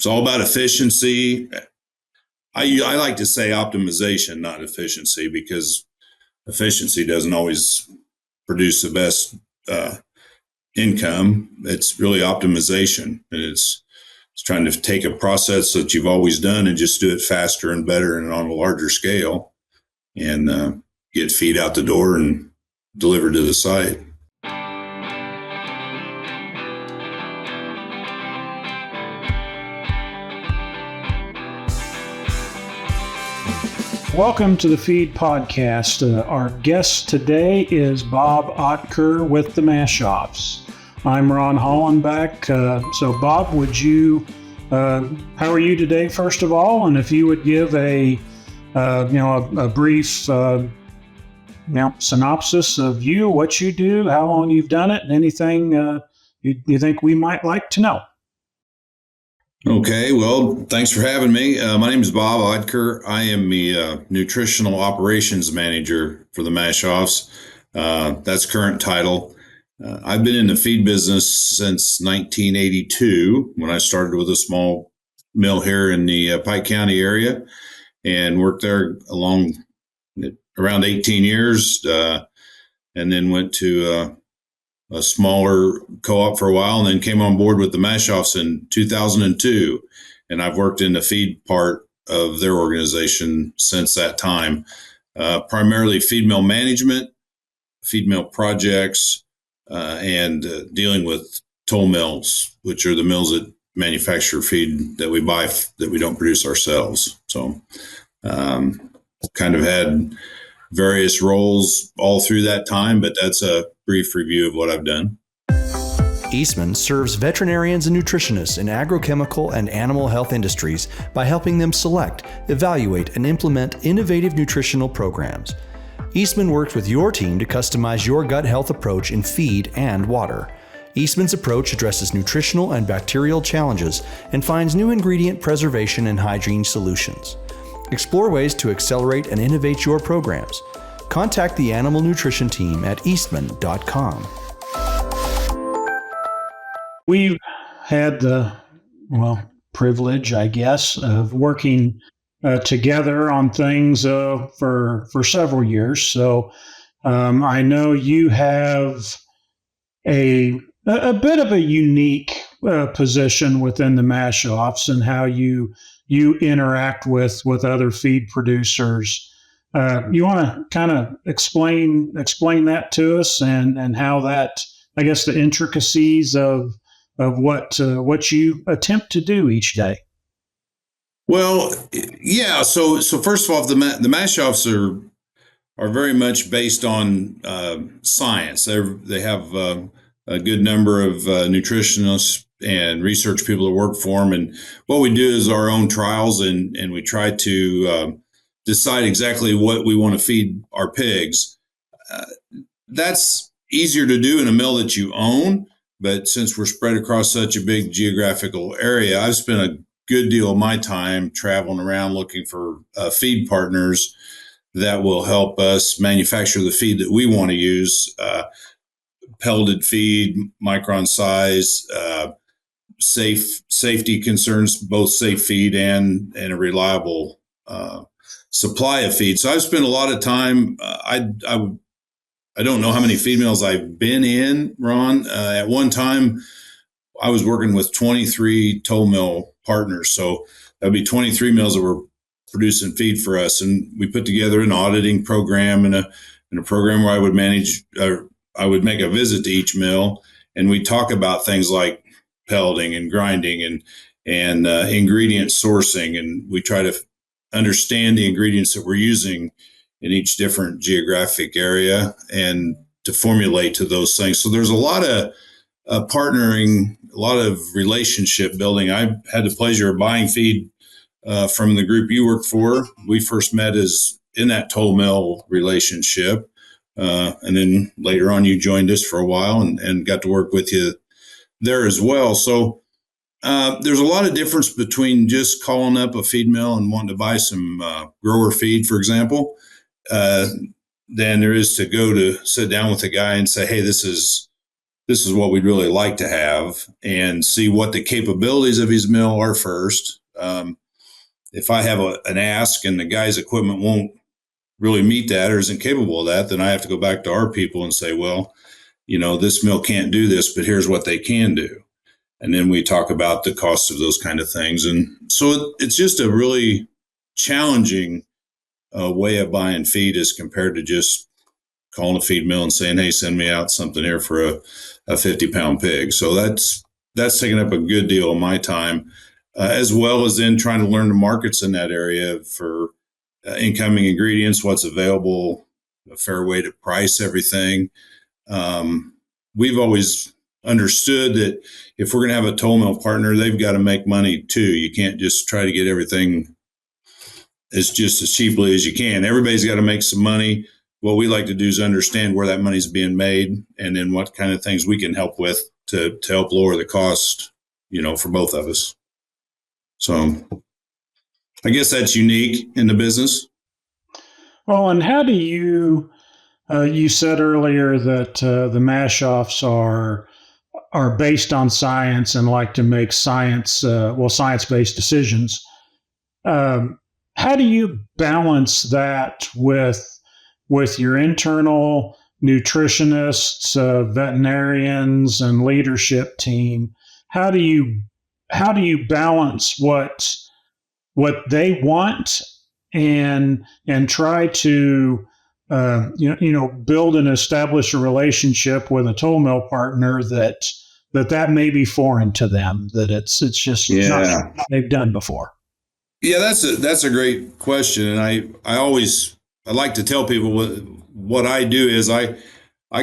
It's all about efficiency. I like to say optimization, not efficiency, because efficiency doesn't always produce the best income. It's really optimization. It's trying to take a process that you've always done and just do it faster and better and on a larger scale, and get feed out the door and delivered to the site. Welcome to the Feed Podcast. Our guest today is Bob Oitker with the Maschhoffs. I'm Ron Hollenbeck. So Bob, would you, how are you today, first of all? And if you would give a brief, synopsis of you, what you do, how long you've done it, and anything you think we might like to know. Okay, well, thanks for having me. My name is Bob Oitker. I am the Nutritional Operations Manager for the Maschhoffs. That's current title. I've been in the feed business since 1982, when I started with a small mill here in the Pike County area, and worked there around 18 years, and then went to a smaller co-op for a while, and then came on board with the Maschhoffs in 2002. And I've worked in the feed part of their organization since that time, primarily feed mill management, feed mill projects, and dealing with toll mills, which are the mills that manufacture feed that we buy that we don't produce ourselves. So kind of had various roles all through that time, but that's a brief review of what I've done. Eastman serves veterinarians and nutritionists in agrochemical and animal health industries by helping them select, evaluate, and implement innovative nutritional programs. Eastman works with your team to customize your gut health approach in feed and water. Eastman's approach addresses nutritional and bacterial challenges and finds new ingredient preservation and hygiene solutions. Explore ways to accelerate and innovate your programs. Contact the animal nutrition team at eastman.com. We've had the privilege, I guess, of working together on things for several years. So I know you have a bit of a unique position within the Maschhoffs and how you interact with other feed producers. You want to kind of explain that to us and how that, I guess, the intricacies of what you attempt to do each day. Well, yeah. So first of all, the Maschhoffs are very much based on science. They have a good number of nutritionists and research people that work for them. And what we do is our own trials, and we try to decide exactly what we want to feed our pigs. That's easier to do in a mill that you own, but since we're spread across such a big geographical area, I've spent a good deal of my time traveling around looking for feed partners that will help us manufacture the feed that we want to use. Pelleted feed, micron size, safety concerns, both safe feed and a reliable supply of feed. So I've spent a lot of time. I don't know how many feed mills I've been in, Ron. At one time, I was working with 23 toll mill partners. So that'd be 23 mills that were producing feed for us. And we put together an auditing program and a program where I would I would make a visit to each mill, and we talk about things like pelleting and grinding and ingredient sourcing. And we try to understand the ingredients that we're using in each different geographic area and to formulate to those things. So there's a lot of partnering, a lot of relationship building. I had the pleasure of buying feed from the group you work for. We first met as in that toll mill relationship. And then later on, you joined us for a while and got to work with you there as well. So there's a lot of difference between just calling up a feed mill and wanting to buy some grower feed, for example, than there is to go to sit down with a guy and say, hey, this is this is what we'd really like to have, and see what the capabilities of his mill are first. If I have an ask and the guy's equipment won't really meet that or isn't capable of that, then I have to go back to our people and say, well, this mill can't do this, but here's what they can do. And then we talk about the cost of those kind of things. And so it's just a really challenging way of buying feed as compared to just calling a feed mill and saying, hey, send me out something here for a 50-pound pig. So that's taken up a good deal of my time, as well as then trying to learn the markets in that area for incoming ingredients, what's available, a fair way to price everything. We've always understood that if we're going to have a toll mill partner, they've got to make money too. You can't just try to get everything as cheaply as you can. Everybody's got to make some money. What we like to do is understand where that money's being made, and then what kind of things we can help with to help lower the cost, for both of us. So I guess that's unique in the business. Well, and how do you, you said earlier that the Maschhoffs are based on science and like to make science-based decisions. How do you balance that with your internal nutritionists, veterinarians, and leadership team? How do you balance what they want and try to build and establish a relationship with a toll mill partner that may be foreign to them, that it's just not something they've done before? Yeah, that's a great question, and I like to tell people what I do is I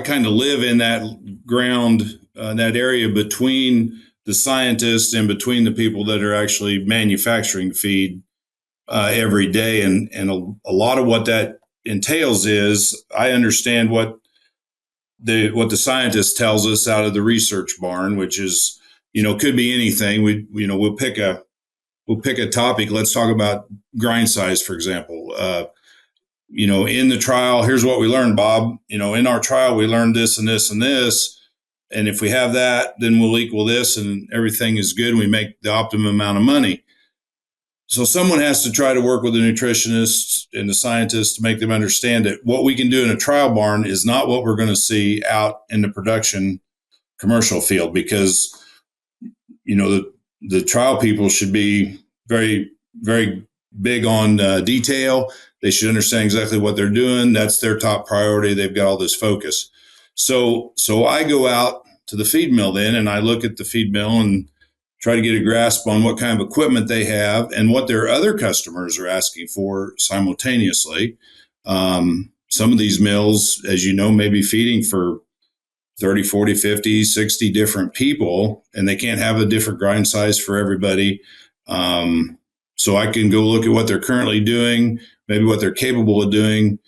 kind of live in that ground, that area between the scientists and between the people that are actually manufacturing feed every day, and a lot of what that entails is I understand what the scientist tells us out of the research barn, which is could be anything. We'll pick a topic. Let's talk about grind size, for example. In the trial, here's what we learned, Bob. In our trial, we learned this and this and this. And if we have that, then we'll equal this and everything is good. And we make the optimum amount of money. So someone has to try to work with the nutritionists and the scientists to make them understand that what we can do in a trial barn is not what we're going to see out in the production commercial field, because, the trial people should be very, very big on detail. They should understand exactly what they're doing. That's their top priority. They've got all this focus. So I go out to the feed mill then, and I look at the feed mill and try to get a grasp on what kind of equipment they have and what their other customers are asking for simultaneously. Some of these mills, as you know, may be feeding for 30, 40, 50, 60 different people, and they can't have a different grind size for everybody. So I can go look at what they're currently doing, maybe what they're capable of doing,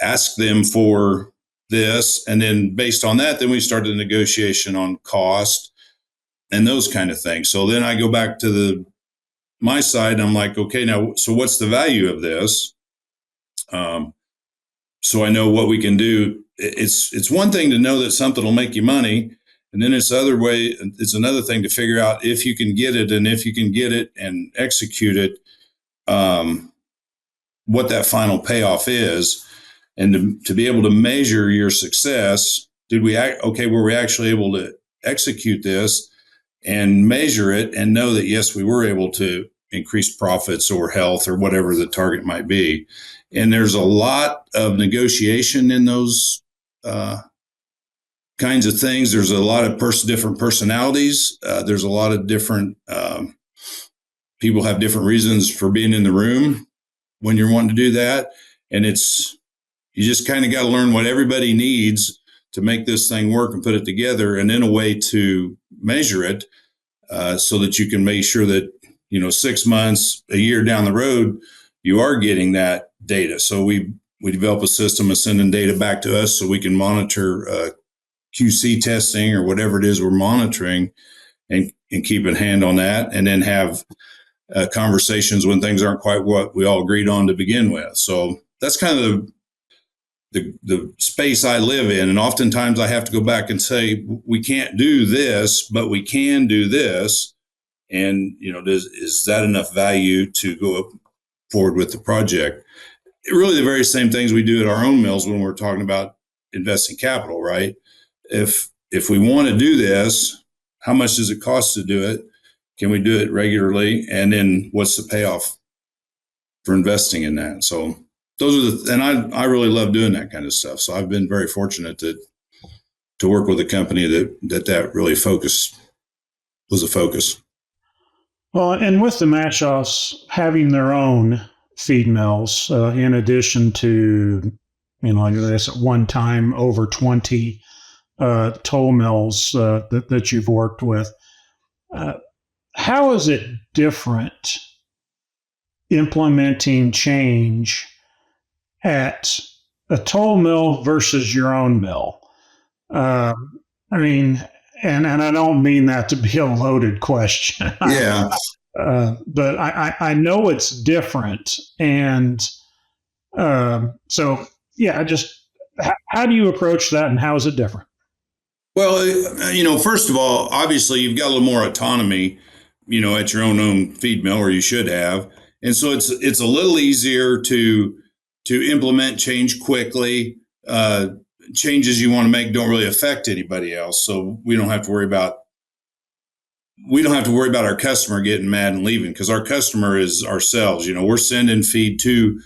ask them for this, and then based on that, then we start the negotiation on cost and those kind of things. So then I go back to my side, and I'm like, okay, now, so what's the value of this? So I know what we can do. It's one thing to know that something will make you money, and then it's another thing to figure out if you can get it, and if you can get it and execute it, what that final payoff is, and to be able to measure your success. Were we actually able to execute this and measure it and know that, yes, we were able to increase profits or health or whatever the target might be. And there's a lot of negotiation in those kinds of things. There's a lot of different personalities. There's a lot of different people have different reasons for being in the room when you're wanting to do that. And you just kind of got to learn what everybody needs to make this thing work and put it together, and then a way to measure it so that you can make sure that, 6 months, a year down the road, you are getting that data. So we develop a system of sending data back to us so we can monitor QC testing or whatever it is we're monitoring, and keep a hand on that, and then have conversations when things aren't quite what we all agreed on to begin with. So that's kind of the space I live in. And oftentimes I have to go back and say, we can't do this, but we can do this. And, is that enough value to go forward with the project? Really the very same things we do at our own mills when we're talking about investing capital, right? If we want to do this, how much does it cost to do it? Can we do it regularly? And then what's the payoff for investing in that? So those are and I really love doing that kind of stuff. So I've been very fortunate to work with a company that really was a focus. Well, and with the Maschhoffs having their own feed mills, in addition to, I guess at one time over 20 toll mills that you've worked with, how is it different implementing change at a toll mill versus your own mill? I mean, and I don't mean that to be a loaded question. Yeah. But I know it's different. And so, yeah, how do you approach that and how is it different? Well, first of all, obviously you've got a little more autonomy, at your own feed mill, or you should have. And so it's a little easier to implement change quickly. Changes you want to make don't really affect anybody else. So we don't have to worry about our customer getting mad and leaving, because our customer is ourselves. We're sending feed to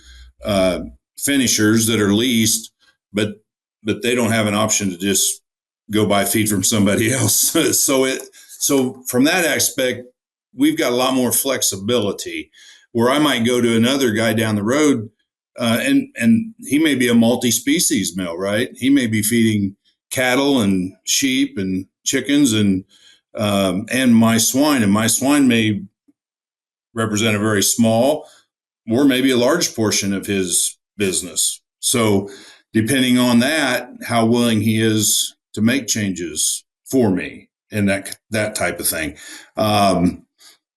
finishers that are leased, but they don't have an option to just go buy feed from somebody else. So from that aspect, we've got a lot more flexibility, where I might go to another guy down the road, and he may be a multi-species mill, right? He may be feeding cattle and sheep and chickens and my swine, and my swine may represent a very small or maybe a large portion of his business. So depending on that, how willing he is to make changes for me and that type of thing.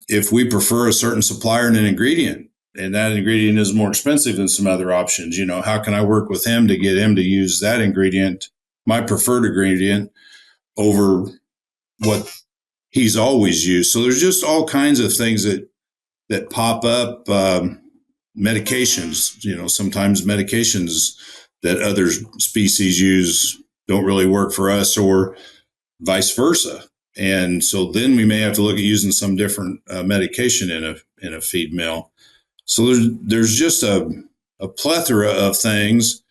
If we prefer a certain supplier and an ingredient, and that ingredient is more expensive than some other options, how can I work with him to get him to use that ingredient, my preferred ingredient, over what he's always used? So there's just all kinds of things that pop up. Medications, sometimes medications that other species use don't really work for us, or vice versa. And so then we may have to look at using some different medication in a feed mill. So there's just a plethora of things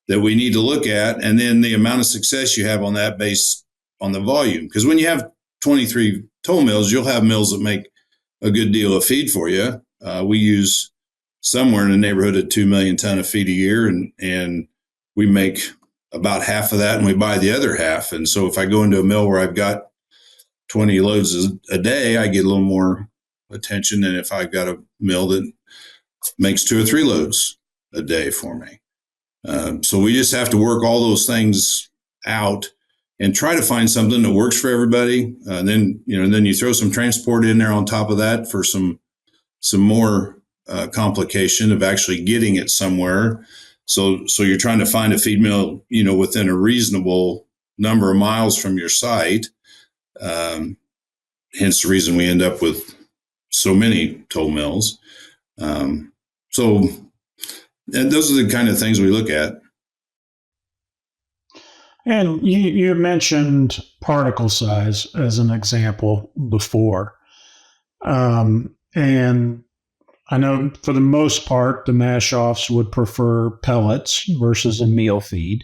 that we need to look at, and then the amount of success you have on that based on the volume. Because when you have 23 toll mills, you'll have mills that make a good deal of feed for you. We use somewhere in the neighborhood of 2 million ton of feed a year, and we make about half of that, and we buy the other half. And so if I go into a mill where I've got 20 loads a day, I get a little more attention than if I've got a mill that makes 2 or 3 loads a day for me. So we just have to work all those things out and try to find something that works for everybody. And then you throw some transport in there on top of that for some more complication of actually getting it somewhere. So you're trying to find a feed mill, within a reasonable number of miles from your site. Hence the reason we end up with so many toll mills. And those are the kind of things we look at. And you mentioned particle size as an example before. And I know for the most part, the Maschhoffs would prefer pellets versus a meal feed.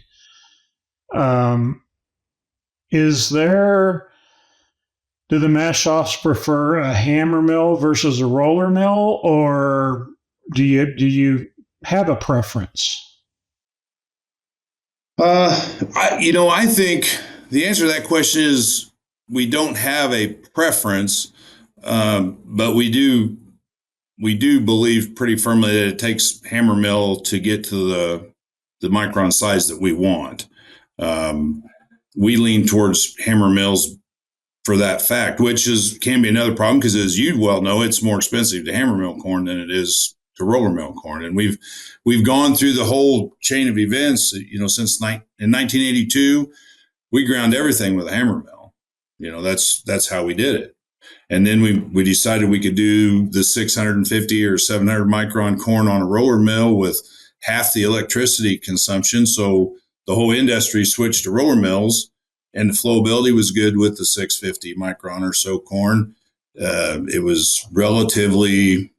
Do the Maschhoffs prefer a hammer mill versus a roller mill, or do you have a preference? I think the answer to that question is we don't have a preference, but we do believe pretty firmly that it takes hammer mill to get to the micron size that we want. We lean towards hammer mills for that fact, which can be another problem, because as you well know, it's more expensive to hammer mill corn than it is roller mill corn. And we've gone through the whole chain of events, since in 1982, we ground everything with a hammer mill. That's how we did it. And then we decided we could do the 650 or 700 micron corn on a roller mill with half the electricity consumption. So the whole industry switched to roller mills, and the flowability was good with the 650 micron or so corn. It was relatively,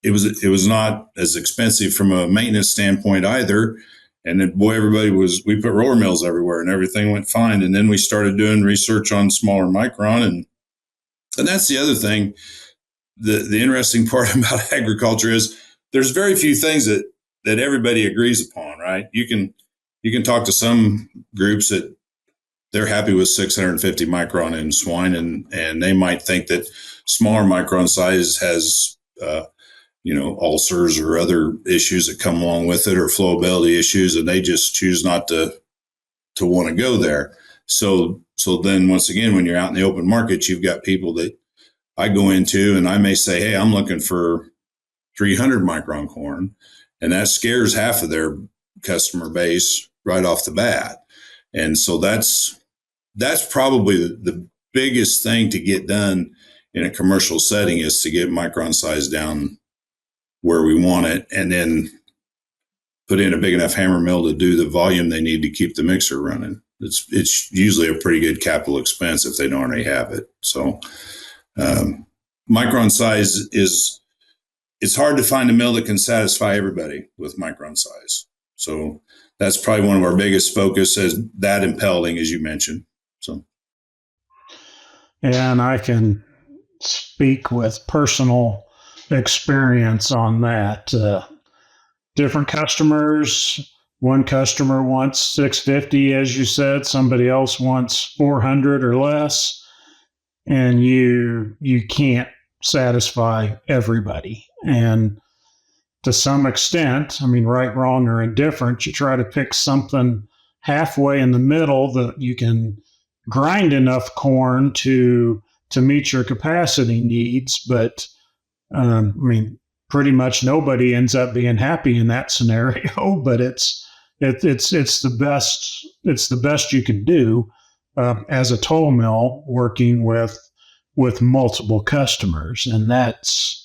it was not as expensive from a maintenance standpoint either. And then, boy, we put roller mills everywhere and everything went fine. And then we started doing research on smaller micron. And that's the other thing. The interesting part about agriculture is there's very few things that everybody agrees upon, right? You can talk to some groups that they're happy with 650 micron in swine, and they might think that smaller micron size has, ulcers or other issues that come along with it, or flowability issues, and they just choose not to want to go there. So then once again, when you're out in the open market, you've got people that I go into and I may say, hey, I'm looking for 300 micron corn, and that scares half of their customer base right off the bat. And so that's probably the biggest thing to get done in a commercial setting, is to get micron size down where we want it, and then put in a big enough hammer mill to do the volume they need to keep the mixer running. It's usually a pretty good capital expense if they don't already have it. So micron size it's hard to find a mill that can satisfy everybody with micron size. So that's probably one of our biggest focus, is that and pelleting, as you mentioned. So, and I can speak with personal experience on that. Different customers. One customer wants 650, as you said. Somebody else wants 400 or less, and you can't satisfy everybody. And to some extent, I mean, right, wrong, or indifferent, you try to pick something halfway in the middle that you can grind enough corn to meet your capacity needs. But pretty much nobody ends up being happy in that scenario. But it's the best you can do as a toll mill, working with multiple customers. And that's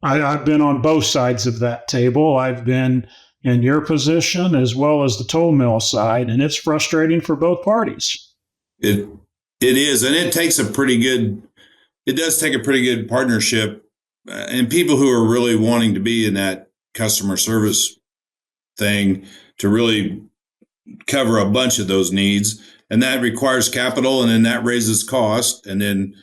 I've been on both sides of that table. I've been in your position as well as the toll mill side, and it's frustrating for both parties. It is, and it does take a pretty good partnership, and people who are really wanting to be in that customer service thing to really cover a bunch of those needs. And that requires capital, and then that raises cost. And then,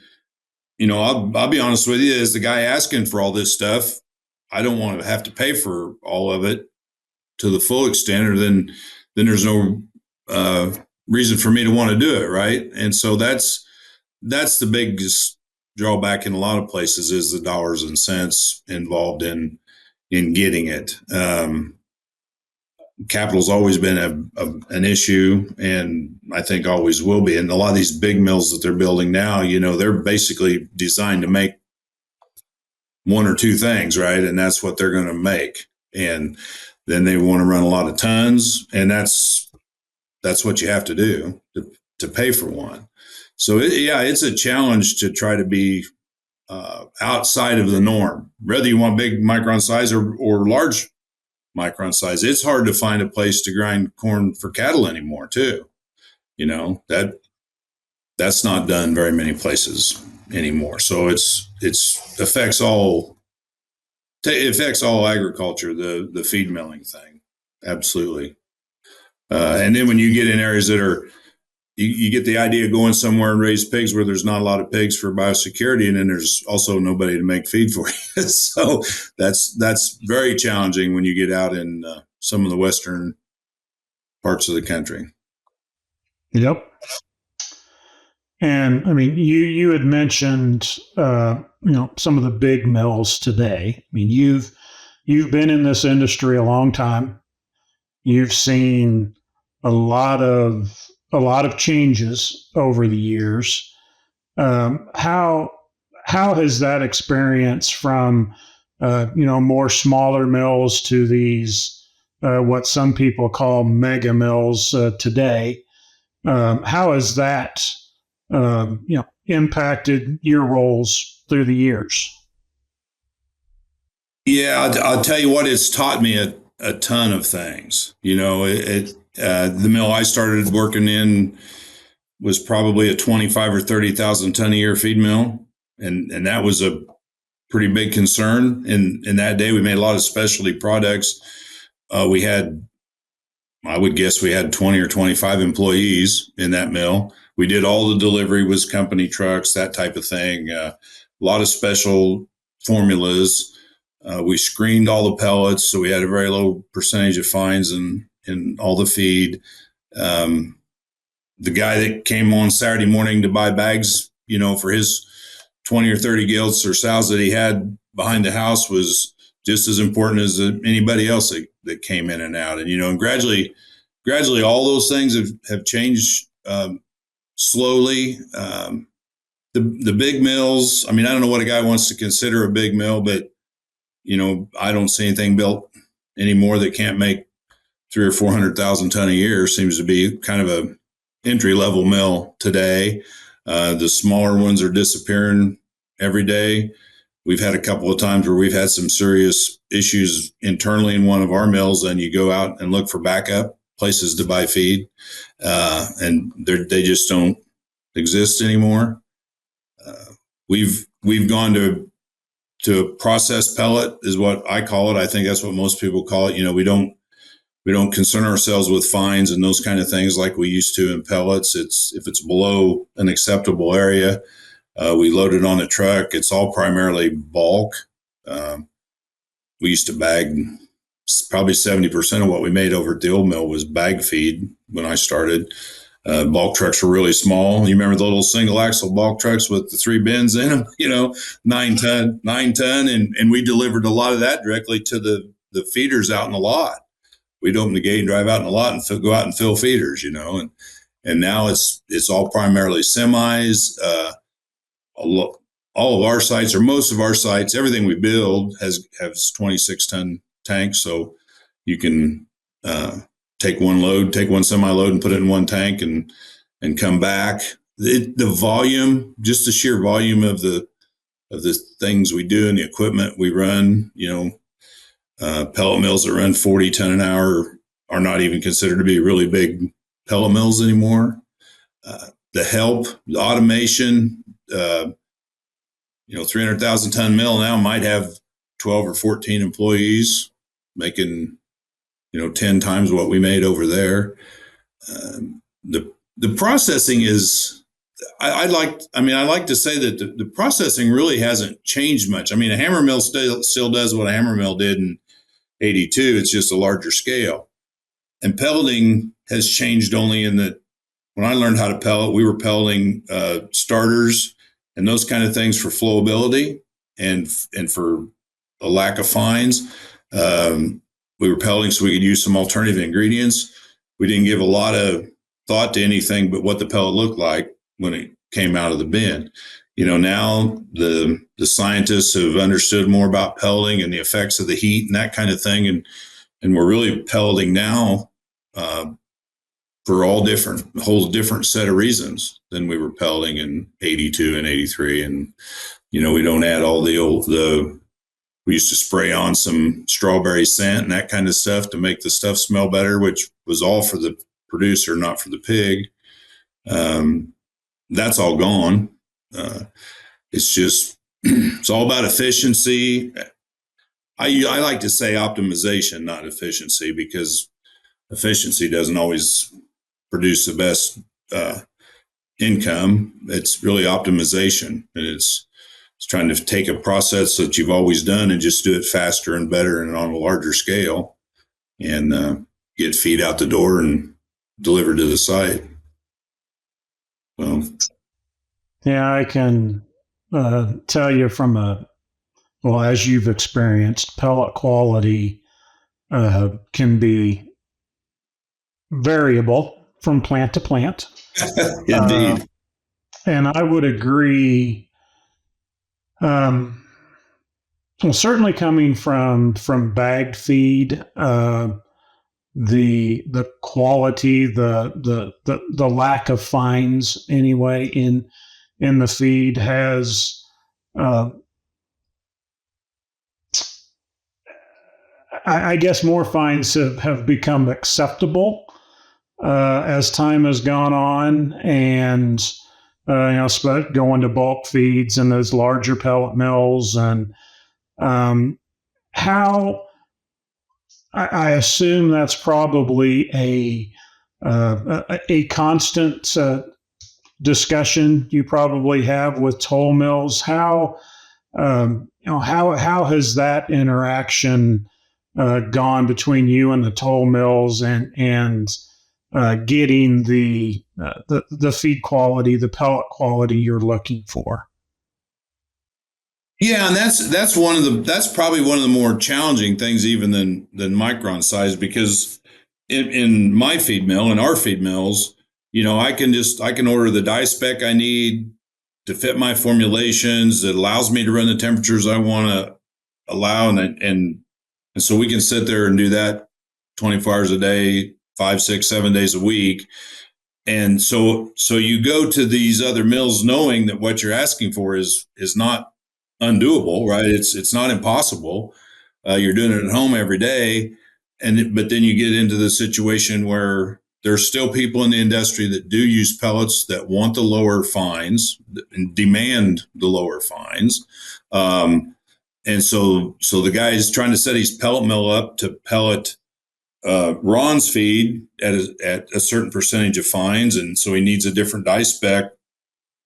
I'll be honest with you, as the guy asking for all this stuff, I don't want to have to pay for all of it to the full extent, or then there's no reason for me to want to do it, right? And so that's the biggest drawback in a lot of places, is the dollars and cents involved in getting it. Capital's always been an issue, and I think always will be. And a lot of these big mills that they're building now, they're basically designed to make one or two things, right? And that's what they're going to make. And then they want to run a lot of tons, and that's what you have to do to pay for one. So it's a challenge to try to be outside of the norm, whether you want big micron size or large micron size. It's hard to find a place to grind corn for cattle anymore too. That's not done very many places anymore. So it affects all agriculture, the feed milling thing. Absolutely. And then when you get in areas that are, you get the idea of going somewhere and raise pigs where there's not a lot of pigs for biosecurity, and then there's also nobody to make feed for you. So that's very challenging when you get out in some of the western parts of the country. Yep. And you had mentioned some of the big mills today. You've been in this industry a long time. You've seen a lot of changes over the years. How has that experience from more smaller mills to these what some people call mega mills today. How has that impacted your roles through the years? Yeah, I'll tell you what, it's taught me a ton of things. The mill I started working in was probably a 25 or 30,000 ton a year feed mill. And that was a pretty big concern. In that day, we made a lot of specialty products. I would guess we had 20 or 25 employees in that mill. We did all the delivery with company trucks, that type of thing. A lot of special formulas. We screened all the pellets, so we had a very low percentage of fines in all the feed. The guy that came on Saturday morning to buy bags, for his 20 or 30 gilts or sows that he had behind the house was just as important as anybody else that came in and out. And gradually, all those things have changed slowly. The big mills. I mean, I don't know what a guy wants to consider a big mill, but I don't see anything built anymore that can't make 300,000 or 400,000 ton a year. Seems to be kind of a entry level mill today. The smaller ones are disappearing every day. We've had a couple of times where we've had some serious issues internally in one of our mills, and you go out and look for backup places to buy feed, and they just don't exist anymore. We've gone to processed pellet is what I call it. I think that's what most people call it. We don't concern ourselves with fines and those kind of things like we used to in pellets. If it's below an acceptable area, we load it on a truck. It's all primarily bulk. We used to bag probably 70% of what we made over at the old mill was bag feed when I started. Bulk trucks were really small. You remember the little single axle bulk trucks with the 3 bins in them, 9 ton. And we delivered a lot of that directly to the feeders out in the lot. We'd open the gate and drive out in the lot and go out and fill feeders, and now it's all primarily semis. All of our sites, or most of our sites, everything we build has 26 ton tanks. So you can, take one semi load and put it in one tank and come back. The volume, just the sheer volume of the things we do and the equipment we run, pellet mills that run 40 ton an hour are not even considered to be really big pellet mills anymore. The automation, 300,000 ton mill now might have 12 or 14 employees making, 10 times what we made over there. The processing is, I like to say that the processing really hasn't changed much. I mean, a hammer mill still does what a hammer mill did in 82. It's just a larger scale. And pelleting has changed only in that when I learned how to pellet, we were pelleting starters and those kind of things for flowability and for a lack of fines. We were pelleting so we could use some alternative ingredients. We didn't give a lot of thought to anything but what the pellet looked like when it came out of the bin. Now the scientists have understood more about pelleting and the effects of the heat and that kind of thing. And we're really pelleting now for a whole different set of reasons than we were pelleting in 82 and 83. And, we don't add all we used to spray on some strawberry scent and that kind of stuff to make the stuff smell better, which was all for the producer, not for the pig. That's all gone. It's all about efficiency. I like to say optimization, not efficiency, because efficiency doesn't always produce the best income. It's really optimization, and it's trying to take a process that you've always done and just do it faster and better and on a larger scale, and get feed out the door and delivered to the site. Yeah, I can tell you as you've experienced, pellet quality can be variable from plant to plant. Indeed. And I would agree. Well, certainly coming from bagged feed, the quality, the lack of fines anyway in the feed has, uh, I guess, more fines have become acceptable as time has gone on, and going to bulk feeds and those larger pellet mills, and how I assume that's probably a constant discussion you probably have with toll mills. How has that interaction gone between you and the toll mills, and getting the feed quality, the pellet quality you're looking for? Yeah, and that's probably one of the more challenging things even than micron size, because in my feed mill, in our feed mills, I can order the die spec I need to fit my formulations. It allows me to run the temperatures I want to allow, and so we can sit there and do that 24 hours a day, 5, 6, 7 days a week. And so you go to these other mills knowing that what you're asking for is not undoable, right? It's not impossible. You're doing it at home every day, but then you get into the situation where there's still people in the industry that do use pellets that want the lower fines and demand the lower fines. And so the guy is trying to set his pellet mill up to pellet Ron's feed at a certain percentage of fines, and so he needs a different die spec.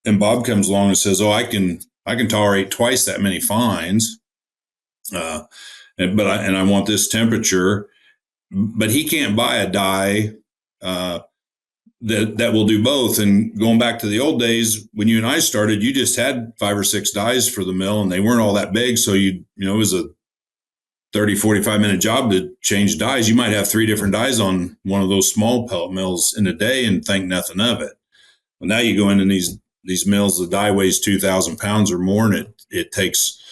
And Bob comes along and says, "Oh, I can tolerate twice that many fines, but I want this temperature." But he can't buy a die that will do both. And going back to the old days, when you and I started, you just had 5 or 6 dies for the mill, and they weren't all that big. So it was a 30, 45-minute job to change dies. You might have 3 different dies on one of those small pellet mills in a day and think nothing of it. Well, now you go into these mills, the die weighs 2,000 pounds or more, and it takes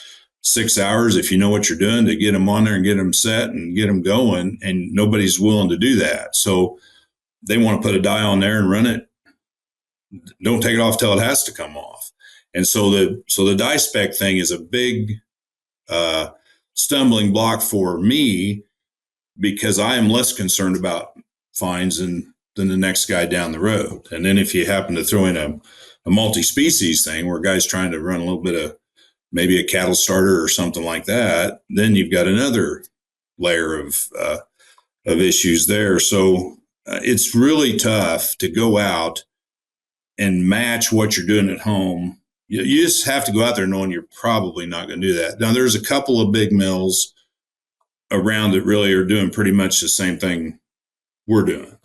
6 hours, if you know what you're doing, to get them on there and get them set and get them going, and nobody's willing to do that. So they want to put a die on there and run it. Don't take it off till it has to come off. And so the die spec thing is a big stumbling block for me, because I am less concerned about fines than the next guy down the road. And then if you happen to throw in a multi-species thing where a guy's trying to run a little bit of maybe a cattle starter or something like that, then you've got another layer of issues there. So it's really tough to go out and match what you're doing at home. You just have to go out there knowing you're probably not going to do that. Now, there's a couple of big mills around that really are doing pretty much the same thing we're doing,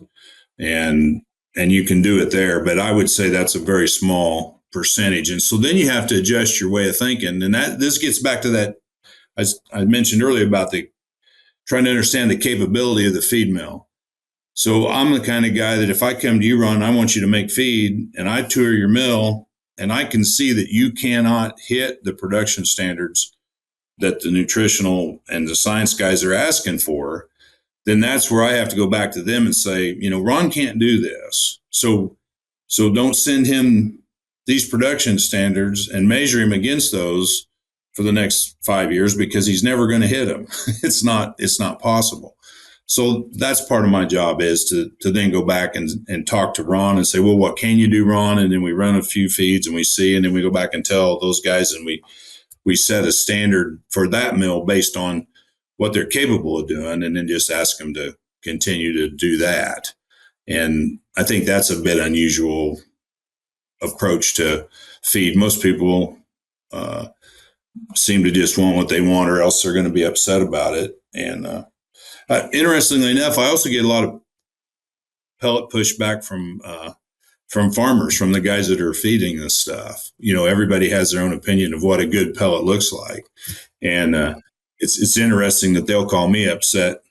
and you can do it there. But I would say that's a very small percentage. And so then you have to adjust your way of thinking. And this gets back to that I mentioned earlier about trying to understand the capability of the feed mill. So I'm the kind of guy that if I come to you, Ron, I want you to make feed, and I tour your mill, and I can see that you cannot hit the production standards that the nutritional and the science guys are asking for, then that's where I have to go back to them and say, Ron can't do this. So don't send him these production standards and measure him against those for the next 5 years, because he's never going to hit them. It's not possible. So that's part of my job, is to then go back and talk to Ron and say, well, what can you do, Ron? And then we run a few feeds and we see, and then we go back and tell those guys, and we set a standard for that mill based on what they're capable of doing, and then just ask them to continue to do that. And I think that's a bit unusual approach to feed. Most people seem to just want what they want, or else they're going to be upset about it. And interestingly enough, I also get a lot of pellet pushback from farmers, from the guys that are feeding this stuff. Everybody has their own opinion of what a good pellet looks like, and it's interesting that they'll call me upset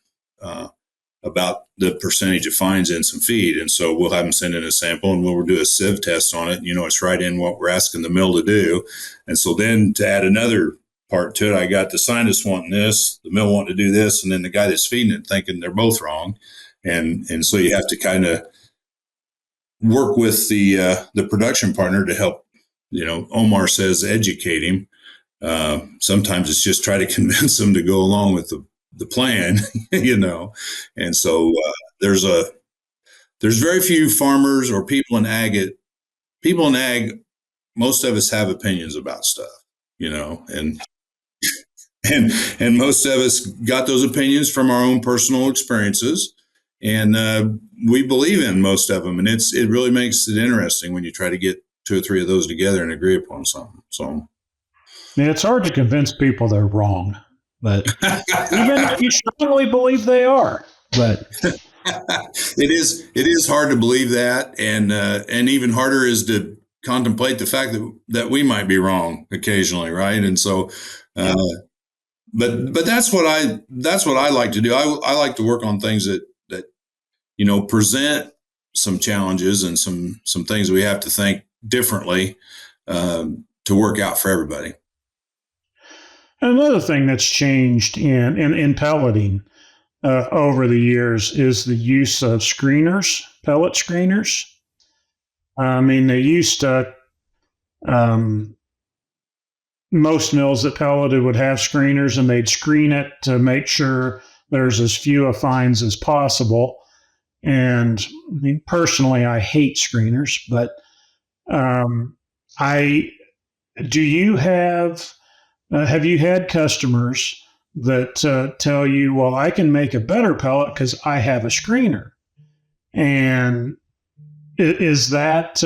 about the percentage of fines in some feed, and so we'll have them send in a sample, and we'll do a sieve test on it. It's right in what we're asking the mill to do, and so then to add another part to it. I got the scientists wanting this, the mill wanting to do this, and then the guy that's feeding it thinking they're both wrong. And so you have to kind of work with the production partner to help, Omar says, educate him. Sometimes it's just try to convince them to go along with the plan, And so there's very few farmers or people in ag. Most of us have opinions about stuff, and most of us got those opinions from our own personal experiences, and we believe in most of them. And it really makes it interesting when you try to get two or three of those together and agree upon something. So yeah, it's hard to convince people they're wrong, but even if you strongly believe they are, but it is hard to believe that, and even harder is to contemplate the fact that we might be wrong occasionally, right? And so, but that's what I like to do. I like to work on things that present some challenges and some things we have to think differently to work out for everybody. Another thing that's changed in pelleting over the years is the use of screeners, pellet screeners. I mean, they used to, most mills that pelleted would have screeners, and they'd screen it to make sure there's as few fines as possible. And I mean, personally, I hate screeners, but do you have you had customers that tell you, well, I can make a better pellet because I have a screener? And is that,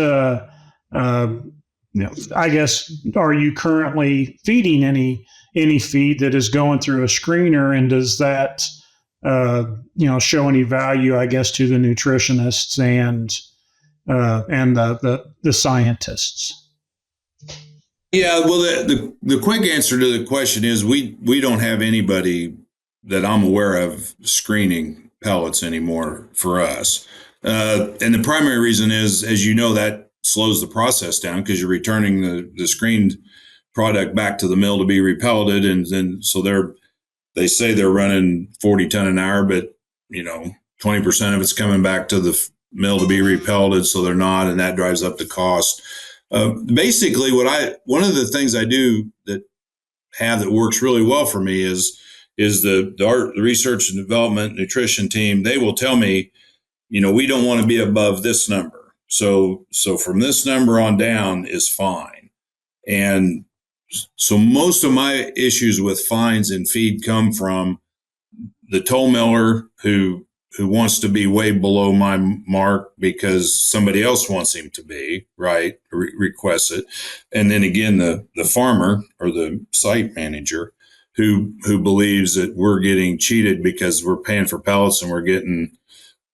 I guess, are you currently feeding any feed that is going through a screener, and does that, show any value, I guess, to the nutritionists and the scientists? Yeah, well, the quick answer to the question is we don't have anybody that I'm aware of screening pellets anymore for us. And the primary reason is, as you know, that slows the process down because you're returning the screened product back to the mill to be repelleted. And then so they say they're running 40 ton an hour, but 20% of it's coming back to the mill to be repelleted. So they're not, and that drives up the cost. Basically, one of the things I do that works really well for me is the research and development nutrition team. They will tell me, we don't want to be above this number. So from this number on down is fine. And so most of my issues with fines in feed come from the toll miller who wants to be way below my mark because somebody else wants him to be, right? Requests it. And then again, the farmer or the site manager who believes that we're getting cheated because we're paying for pellets and we're getting,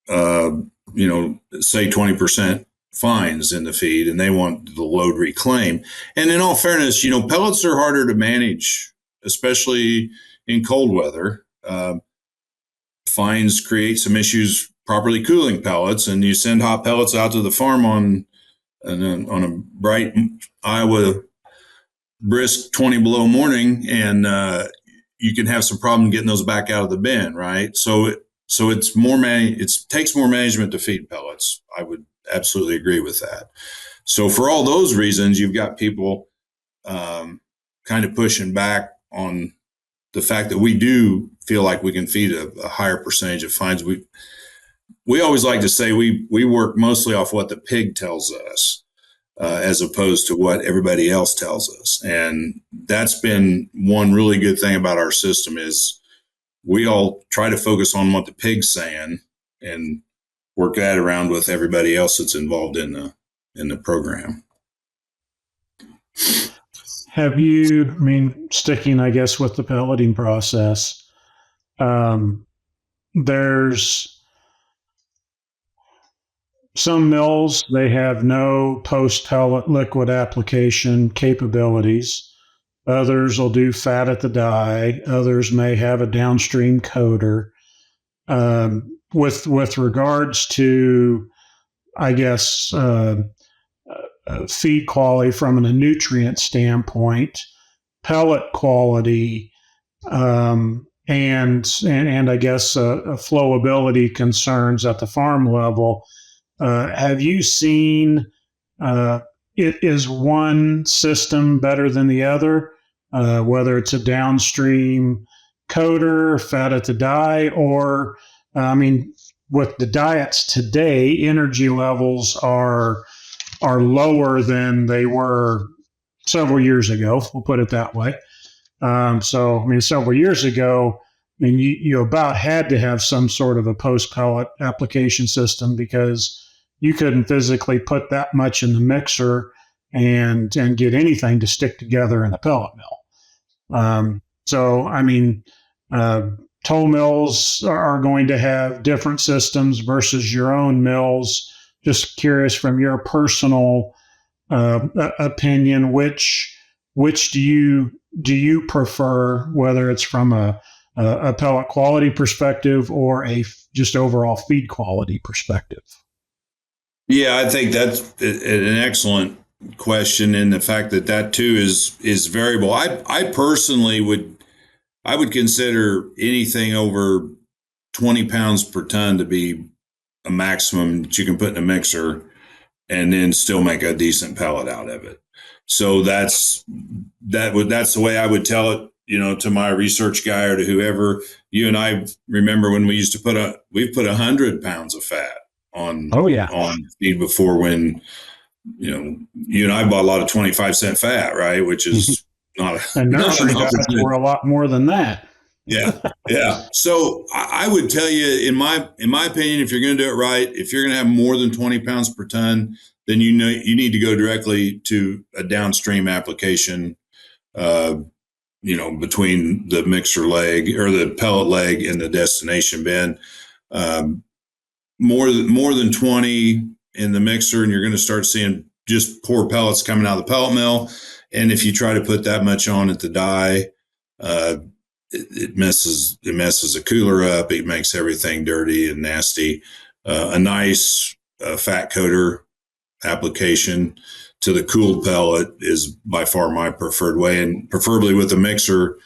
say 20% fines in the feed, and they want the load reclaim. And in all fairness, pellets are harder to manage, especially in cold weather. Fines create some issues properly cooling pellets, and you send hot pellets out to the farm on a bright Iowa brisk 20 below morning, and you can have some problem getting those back out of the bin, right? So it's it takes more management to feed pellets. I would absolutely agree with that. So for all those reasons, you've got people kind of pushing back on the fact that we do feel like we can feed a higher percentage of fines. We always like to say we work mostly off what the pig tells us, as opposed to what everybody else tells us. And that's been one really good thing about our system is we all try to focus on what the pig's saying and work that around with everybody else that's involved in the program. Have you, sticking, I guess, with the pelleting process, there's some mills, they have no post-pellet liquid application capabilities. Others will do fat at the die. Others may have a downstream coater. With regards to, I guess, feed quality from a nutrient standpoint, pellet quality, and I guess flowability concerns at the farm level. Have you seen is one system better than the other, whether it's a downstream coder, fat at the die, or with the diets today, energy levels are lower than they were several years ago. We'll put it that way. Several years ago, you about had to have some sort of a post-pellet application system because you couldn't physically put that much in the mixer and get anything to stick together in a pellet mill. Toll mills are going to have different systems versus your own mills. Just curious from your personal opinion, which do you prefer, whether it's from a pellet quality perspective or a just overall feed quality perspective? Yeah, I think that's an excellent question, and the fact that too is variable. I personally would consider anything over 20 pounds per ton to be a maximum that you can put in a mixer and then still make a decent pellet out of it. So that's the way I would tell it, to my research guy or to whoever. You and I remember when we used to we put 100 pounds of fat on feed before, when, you and I bought a lot of 25-cent fat, right? Which is and nursery diets were a lot more than that. Yeah. So I would tell you, in my opinion, if you're going to do it right, if you're going to have more than 20 pounds per ton, then you need to go directly to a downstream application, between the mixer leg or the pellet leg and the destination bin. More than 20 in the mixer, and you're going to start seeing just poor pellets coming out of the pellet mill. And if you try to put that much on at the die, it messes the cooler up. It makes everything dirty and nasty. A nice fat coater application to the cooled pellet is by far my preferred way, and preferably with a mixer,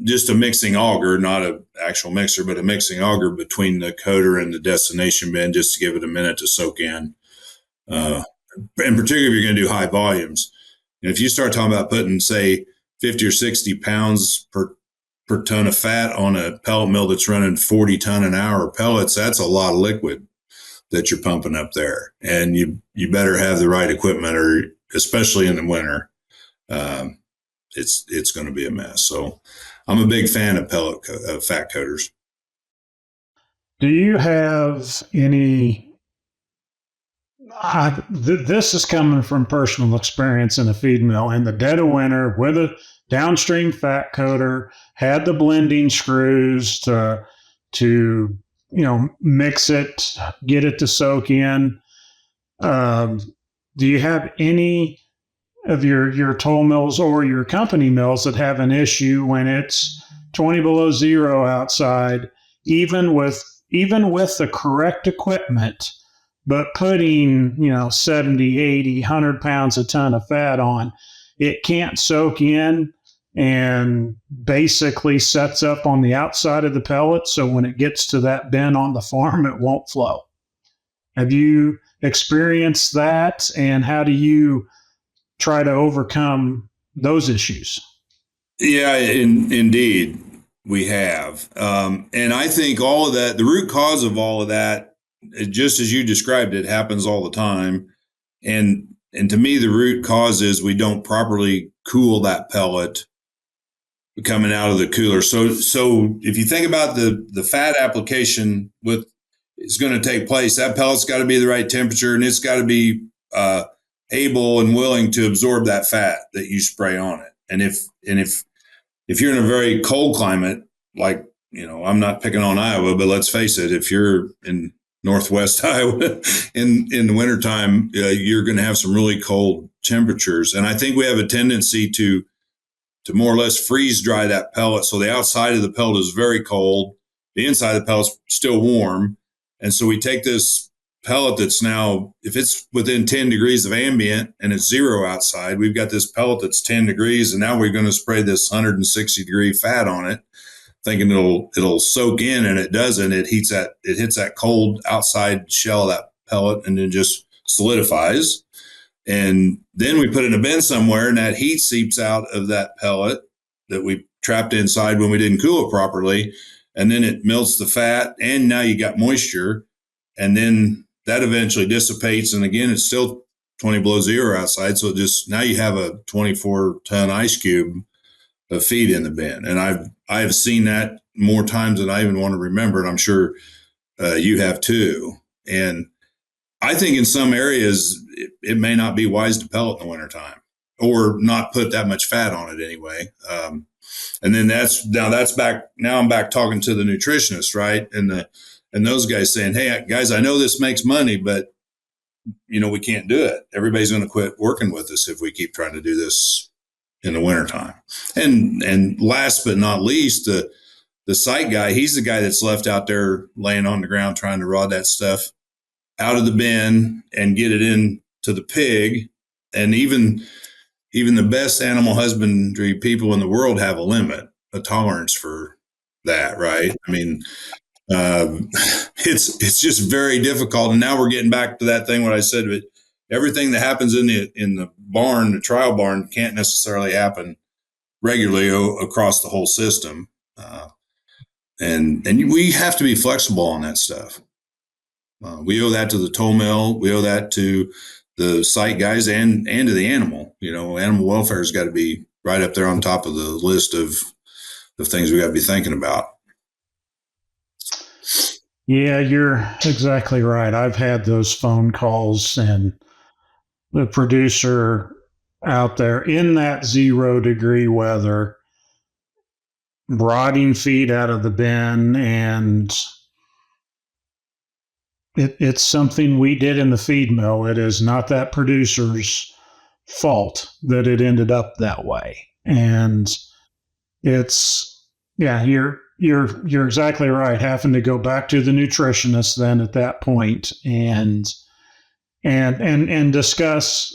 just a mixing auger, not an actual mixer, but a mixing auger between the coater and the destination bin, just to give it a minute to soak in. And particularly if you're going to do high volumes. And if you start talking about putting, say, 50 or 60 pounds per ton of fat on a pellet mill that's running 40 ton an hour pellets, that's a lot of liquid that you're pumping up there. And you better have the right equipment, or especially in the winter, it's going to be a mess. So I'm a big fan of fat coaters. Do you have any, this is coming from personal experience in a feed mill, in the dead of winter with a downstream fat coater, had the blending screws to mix it, get it to soak in. Do you have any of your toll mills or your company mills that have an issue when it's 20 below zero outside, even with the correct equipment, but putting 70, 80, 100 pounds a ton of fat on, it can't soak in and basically sets up on the outside of the pellet, so when it gets to that bin on the farm, it won't flow? Have you experienced that, and how do you try to overcome those issues? Yeah, indeed, we have. And I think all of that, the root cause of all of that, just as you described it, happens all the time. And to me, the root cause is we don't properly cool that pellet coming out of the cooler. So if you think about the fat application is going to take place, that pellet's got to be the right temperature, and it's got to be able and willing to absorb that fat that you spray on it. And if you're in a very cold climate, like, I'm not picking on Iowa, but let's face it, if you're in Northwest Iowa in the wintertime, you're going to have some really cold temperatures. And I think we have a tendency to more or less freeze dry that pellet. So the outside of the pellet is very cold. The inside of the pellet's still warm. And so we take this pellet that's now, if it's within 10 degrees of ambient and it's 0 outside, we've got this pellet that's 10 degrees, and now we're going to spray this 160-degree fat on it, thinking it'll soak in, and it doesn't. It hits that cold outside shell of that pellet and then just solidifies. And then we put it in a bin somewhere, and that heat seeps out of that pellet that we trapped inside when we didn't cool it properly. And then it melts the fat, and now you got moisture. And then that eventually dissipates. And again, it's still 20 below 0 outside. So now you have a 24-ton ice cube of feed in the bin. And I've seen that more times than I even want to remember. And I'm sure you have too. And I think in some areas, it may not be wise to pellet in the wintertime, or not put that much fat on it anyway. And then now I'm back talking to the nutritionist, right? And those guys saying, hey, guys, I know this makes money, but we can't do it. Everybody's going to quit working with us if we keep trying to do this in the wintertime. And last but not least, the site guy, he's the guy that's left out there laying on the ground trying to rod that stuff out of the bin and get it into the pig. And even the best animal husbandry people in the world have a limit, a tolerance for that, right? I mean, it's just very difficult. And now we're getting back to that thing what I said, but everything that happens in the barn, the trial barn, can't necessarily happen regularly across the whole system. And we have to be flexible on that stuff. We owe that to the toll mill. We owe that to the site guys and to the animal. Animal welfare has got to be right up there on top of the list of things we got to be thinking about. Yeah, you're exactly right. I've had those phone calls, and the producer out there in that 0-degree weather, rotting feed out of the bin, and it's something we did in the feed mill. It is not that producer's fault that it ended up that way. And you're exactly right. Having to go back to the nutritionist then at that point and discuss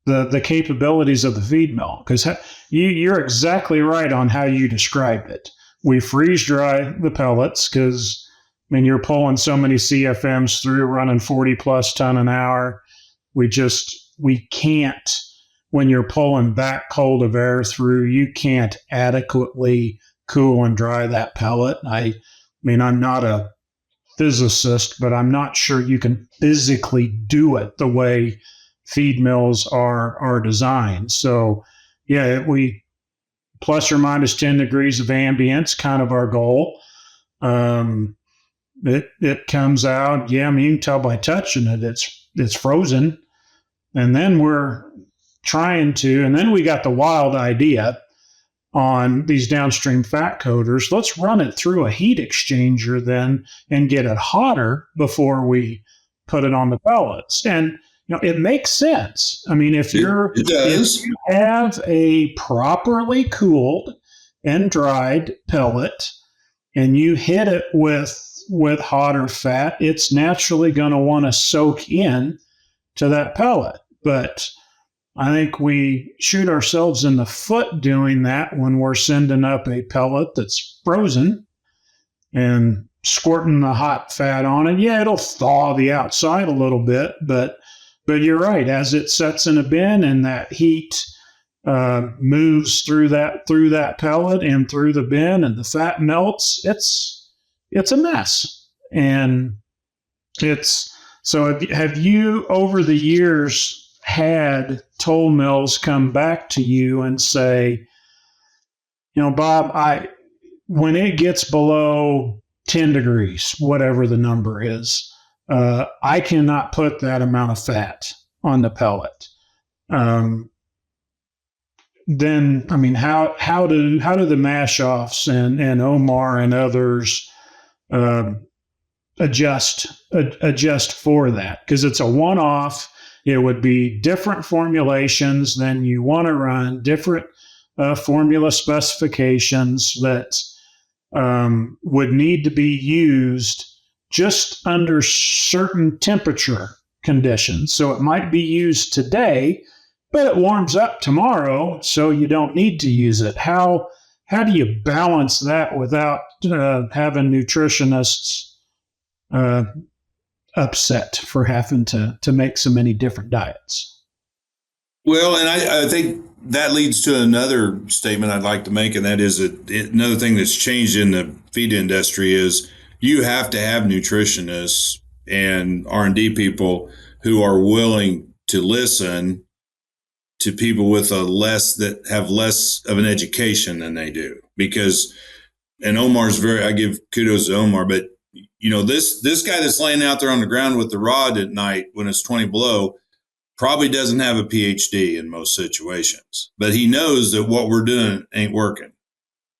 the capabilities of the feed mill, because you're exactly right on how you described it. We freeze dry the pellets because you're pulling so many CFMs through, running 40 plus ton an hour. We can't, when you're pulling that cold of air through, you can't adequately cool and dry that pellet. I'm not a physicist, but I'm not sure you can physically do it the way feed mills are designed. So we plus or minus 10 degrees of ambience, kind of our goal. It comes out, you can tell by touching it, it's frozen. And then and then we got the wild idea on these downstream fat coaters. Let's run it through a heat exchanger then and get it hotter before we put it on the pellets. And it makes sense. If you have a properly cooled and dried pellet and you hit it with hotter fat, it's naturally going to want to soak in to that pellet. But I think we shoot ourselves in the foot doing that when we're sending up a pellet that's frozen and squirting the hot fat on it. Yeah, it'll thaw the outside a little bit, but you're right. As it sets in a bin and that heat moves through that pellet and through the bin, and the fat melts, it's a mess. And so have you over the years had toll mills come back to you and say, Bob, when it gets below 10 degrees, whatever the number is, I cannot put that amount of fat on the pellet. Then, how do the Maschhoffs and Omar and others adjust for that? Because it's a one-off. It would be different formulations than you want to run, different formula specifications that would need to be used just under certain temperature conditions. So it might be used today, but it warms up tomorrow, so you don't need to use it. How do you balance that without having nutritionists upset for having to make so many different diets? Well, and I think that leads to another statement I'd like to make, and that is another thing that's changed in the feed industry is you have to have nutritionists and R&D people who are willing to listen to people with that have less of an education than they do. Because, and I give kudos to Omar, but this guy that's laying out there on the ground with the rod at night when it's 20 below probably doesn't have a PhD in most situations, but he knows that what we're doing ain't working.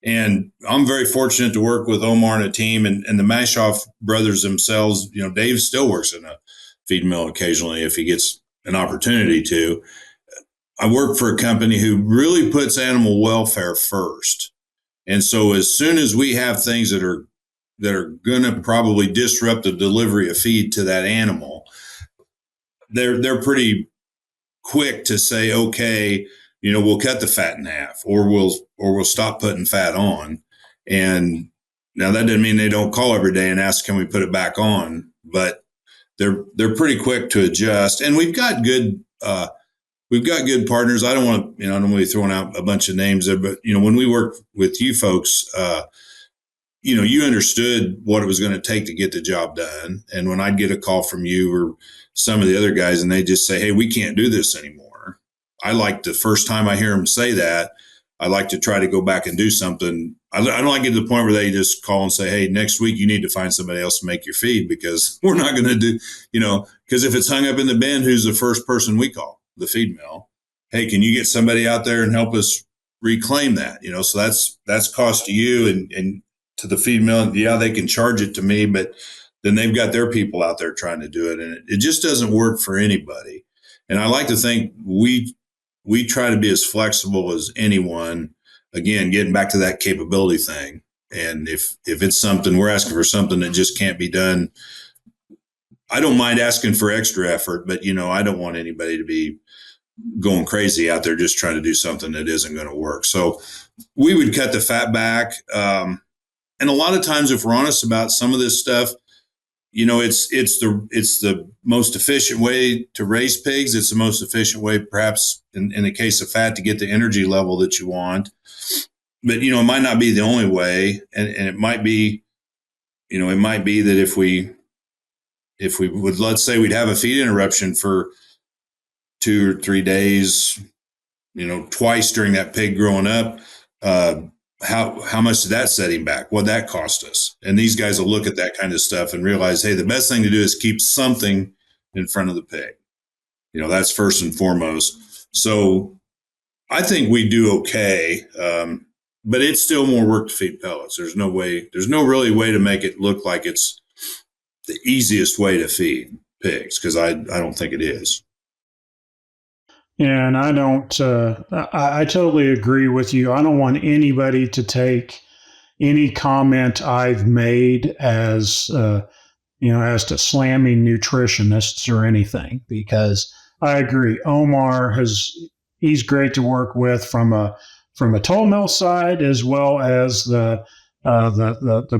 And I'm very fortunate to work with Omar and a team, and the Maschhoff brothers themselves. Dave still works in a feed mill occasionally if he gets an opportunity to. I work for a company who really puts animal welfare first. And so as soon as we have things that are going to probably disrupt the delivery of feed to that animal, they're pretty quick to say, okay, we'll cut the fat in half, or we'll stop putting fat on. And now that doesn't mean they don't call every day and ask, can we put it back on? But they're pretty quick to adjust. And we've got good partners. I don't want to, I don't want to be throwing out a bunch of names there, but when we worked with you folks, you understood what it was going to take to get the job done. And when I'd get a call from you or some of the other guys and they just say, hey, we can't do this anymore, I like the first time I hear them say that, I like to try to go back and do something. I don't like to get to the point where they just call and say, hey, next week you need to find somebody else to make your feed, because we're not going to do, because if it's hung up in the bin, who's the first person we call? The feed mill. Hey, can you get somebody out there and help us reclaim that? So that's cost to you and to the feed mill. Yeah, they can charge it to me, but then they've got their people out there trying to do it. And it just doesn't work for anybody. And I like to think we try to be as flexible as anyone, again, getting back to that capability thing. And if it's something, we're asking for something that just can't be done, I don't mind asking for extra effort, but I don't want anybody to be going crazy out there just trying to do something that isn't going to work. So we would cut the fat back. And a lot of times, if we're honest about some of this stuff, it's the most efficient way to raise pigs. It's the most efficient way, perhaps in the case of fat, to get the energy level that you want. But, it might not be the only way. And it might be, that if we would, let's say we'd have a feed interruption for 2 or 3 days, twice during that pig growing up, how much did that set him back? What'd that cost us? And these guys will look at that kind of stuff and realize, hey, the best thing to do is keep something in front of the pig. That's first and foremost. So I think we do okay, but it's still more work to feed pellets. There's no really way to make it look like it's the easiest way to feed pigs, because I don't think it is. And I don't, I totally agree with you. I don't want anybody to take any comment I've made as, as to slamming nutritionists or anything, because I agree. Omar he's great to work with from a toll mill side, as well as the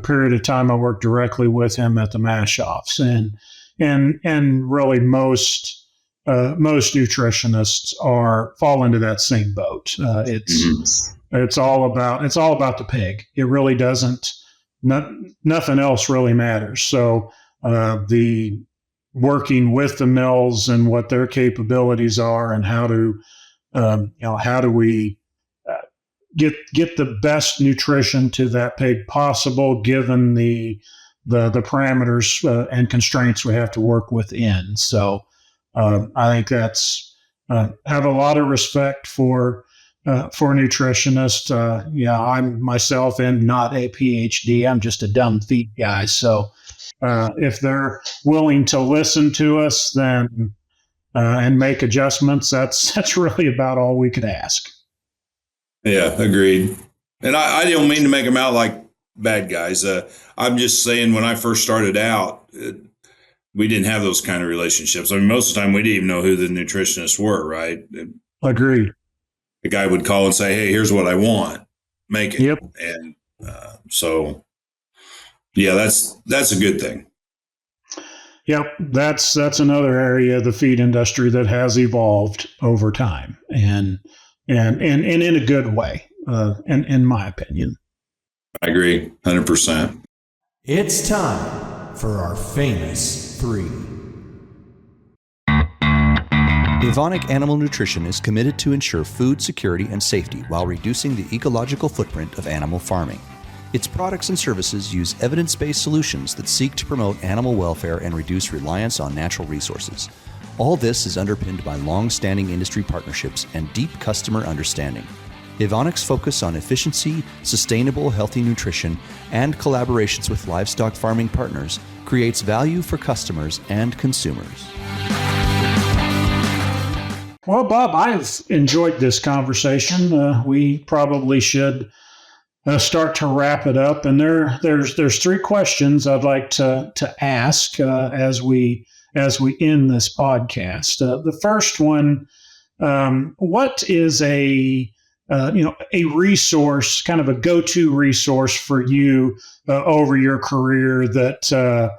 period of time I worked directly with him at the Maschhoffs, and really most nutritionists fall into that same boat. It's all about the pig. It really doesn't. Nothing else really matters. So the working with the mills and what their capabilities are, and how do we get the best nutrition to that pig possible, given the parameters and constraints we have to work within. So. I think that's have a lot of respect for nutritionists. I myself am not a PhD. I'm just a dumb feed guy. So if they're willing to listen to us, then and make adjustments, that's really about all we could ask. Yeah, agreed. And I don't mean to make them out like bad guys. I'm just saying, when I first started out, we didn't have those kind of relationships. I mean, most of the time we didn't even know who the nutritionists were, right? Agreed. The guy would call and say, "Hey, here's what I want, make it." Yep. And so, yeah, that's a good thing. Yep, that's another area of the feed industry that has evolved over time, and in a good way, in my opinion. I agree, 100%. It's time for our famous three. Evonik Animal Nutrition is committed to ensure food security and safety while reducing the ecological footprint of animal farming. Its products and services use evidence-based solutions that seek to promote animal welfare and reduce reliance on natural resources. All this is underpinned by long-standing industry partnerships and deep customer understanding. Evonik's focus on efficiency, sustainable, healthy nutrition, and collaborations with livestock farming partners creates value for customers and consumers. Well, Bob, I've enjoyed this conversation. We probably should start to wrap it up. And there's three questions I'd like to ask as we end this podcast. The first one: what is a resource, kind of a go-to resource for you over your career that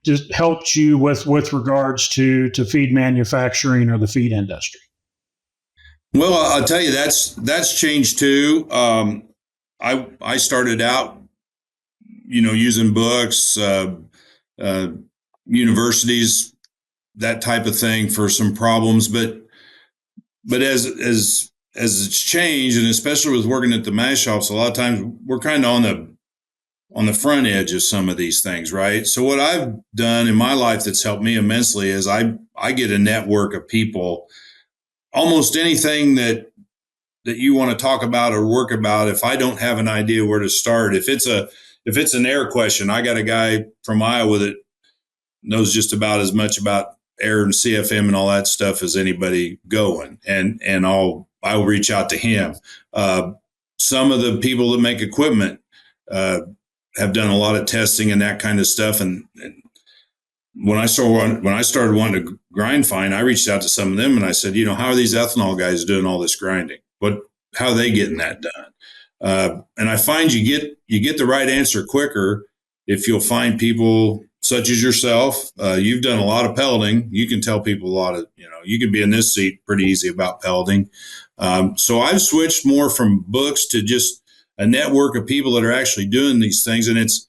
just helped you with regards to feed manufacturing or the feed industry? Well, I'll tell you, that's changed too. I started out, using books, universities, that type of thing for some problems. But as it's changed, and especially with working at the Maschhoffs, a lot of times we're kind of on the front edge of some of these things, right? So what I've done in my life that's helped me immensely is I get a network of people. Almost anything that you want to talk about or work about, if I don't have an idea where to start, if it's an air question, I got a guy from Iowa that knows just about as much about air and CFM and all that stuff as anybody going, and I'll reach out to him. Some of the people that make equipment have done a lot of testing and that kind of stuff, and when I started wanting to grind fine, I reached out to some of them and I said, how are these ethanol guys doing all this grinding? How are they getting that done? And I find you get the right answer quicker if you'll find people such as yourself. You've done a lot of pelleting. You can tell people a lot of, you can be in this seat pretty easy about pelleting. So I've switched more from books to just a network of people that are actually doing these things. And it's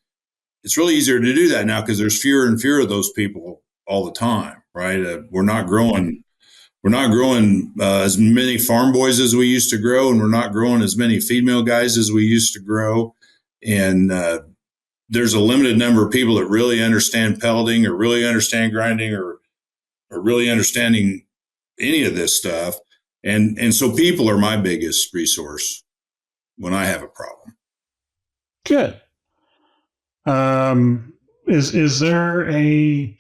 really easier to do that now because there's fewer and fewer of those people all the time, right? We're not growing as many farm boys as we used to grow, and we're not growing as many female guys as we used to grow. And there's a limited number of people that really understand pelleting or really understand grinding or really understanding any of this stuff. And so people are my biggest resource when I have a problem. Good. Is there a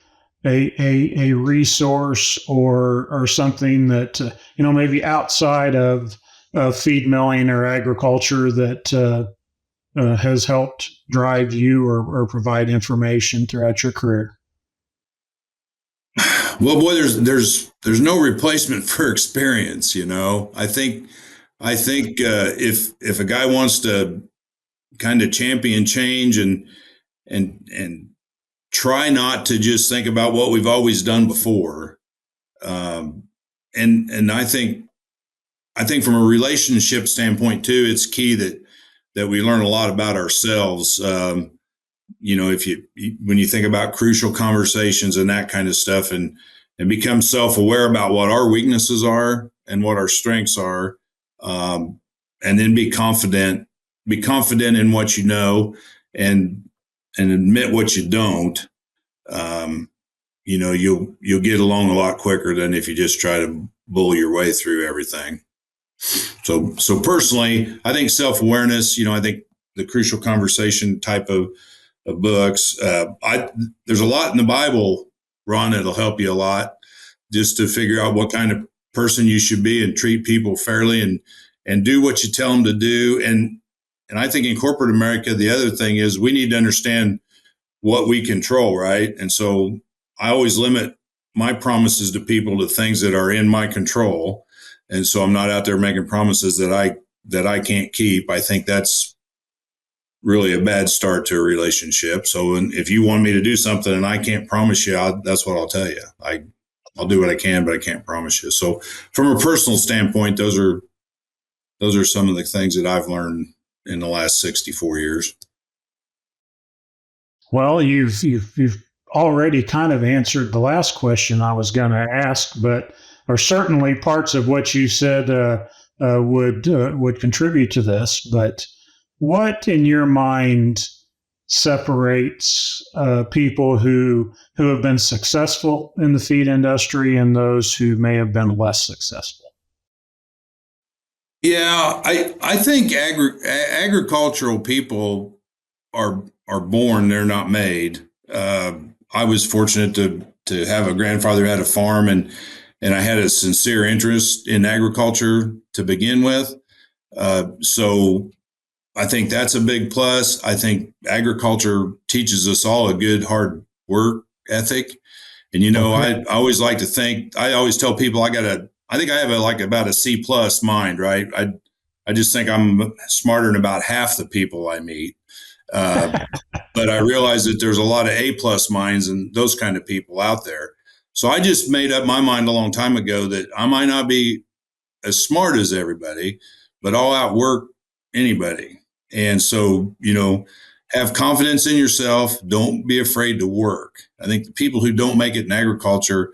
resource or something that maybe outside of feed milling or agriculture that has helped drive you or provide information throughout your career? Well, boy, there's no replacement for experience. I think if a guy wants to kind of champion change and try not to just think about what we've always done before. And I think from a relationship standpoint too, it's key that we learn a lot about ourselves. When you think about crucial conversations and that kind of stuff, and become self-aware about what our weaknesses are and what our strengths are, and then be confident in what you know, and admit what you don't, you'll get along a lot quicker than if you just try to bull your way through everything. So personally, I think self-awareness, I think the crucial conversation type of books, there's a lot in the Bible, Ron, that'll help you a lot just to figure out what kind of person you should be and treat people fairly and do what you tell them to do. And I think in corporate America, the other thing is we need to understand what we control, right? And so I always limit my promises to people to things that are in my control. And so I'm not out there making promises that I can't keep. I think that's really a bad start to a relationship. So if you want me to do something and I can't promise you, that's what I'll tell you. I'll do what I can, but I can't promise you. So from a personal standpoint, those are some of the things that I've learned in the last 64 years. Well, you've already kind of answered the last question I was going to ask, but or certainly parts of what you said would contribute to this. But what, in your mind, separates people who have been successful in the feed industry and those who may have been less successful? Yeah, I think agricultural people are born; they're not made. I was fortunate to have a grandfather who had a farm, and I had a sincere interest in agriculture to begin with. So I think that's a big plus. I think agriculture teaches us all a good hard work ethic. And I always like to think. I always tell people I think I have about a C+ mind, right? I just think I'm smarter than about half the people I meet. But I realize that there's a lot of A+ minds and those kind of people out there. So I just made up my mind a long time ago that I might not be as smart as everybody, but I'll outwork anybody. And so, have confidence in yourself. Don't be afraid to work. I think the people who don't make it in agriculture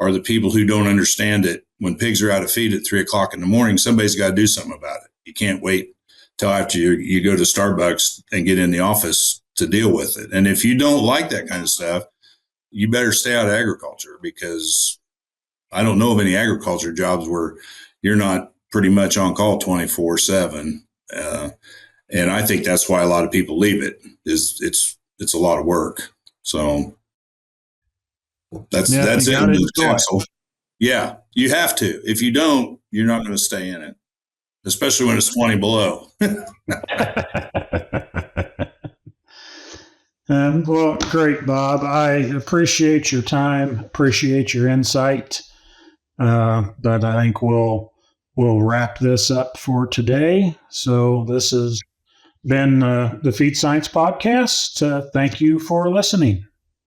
are the people who don't understand it. When pigs are out of feed at 3:00 in the morning, somebody's got to do something about it. You can't wait till after you go to Starbucks and get in the office to deal with it. And if you don't like that kind of stuff, you better stay out of agriculture, because I don't know of any agriculture jobs where you're not pretty much on call 24/7. And I think that's why a lot of people leave it. It's a lot of work. So that's it. Yeah, you have to. If you don't, you're not going to stay in it, especially when it's 20 below. Well, great, Bob. I appreciate your time, appreciate your insight. But I think we'll wrap this up for today. So this has been the Feed Science Podcast. Thank you for listening.